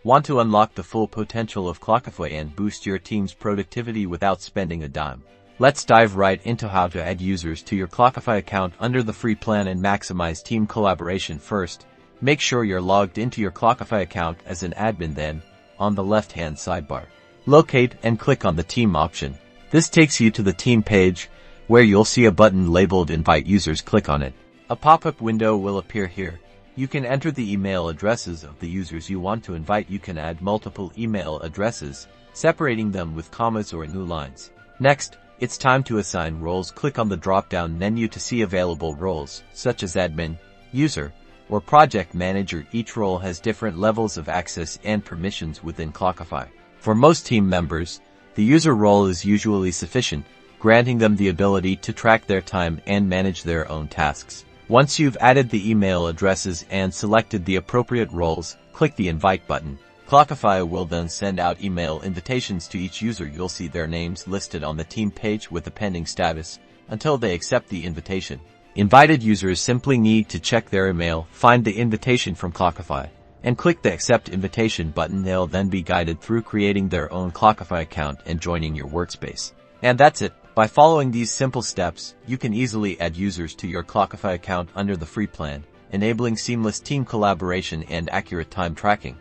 Want to unlock the full potential of Clockify and boost your team's productivity without spending a dime? Let's dive right into how to add users to your Clockify account under the free plan and maximize team collaboration. First, make sure you're logged into your Clockify account as an admin. Then, on the left-hand sidebar, locate and click on the team option. This takes you to the team page, where you'll see a button labeled Invite Users. Click on it. A pop-up window will appear here. You can enter the email addresses of the users you want to invite. You can add multiple email addresses, separating them with commas or new lines. Next, it's time to assign roles. Click on the drop-down menu to see available roles, such as admin, user, or project manager. Each role has different levels of access and permissions within Clockify. For most team members, the user role is usually sufficient, granting them the ability to track their time and manage their own tasks. Once you've added the email addresses and selected the appropriate roles, click the Invite button. Clockify will then send out email invitations to each user. You'll see their names listed on the team page with a pending status until they accept the invitation. Invited users simply need to check their email, find the invitation from Clockify, and click the Accept Invitation button. They'll then be guided through creating their own Clockify account and joining your workspace. And that's it. By following these simple steps, you can easily add users to your Clockify account under the free plan, enabling seamless team collaboration and accurate time tracking.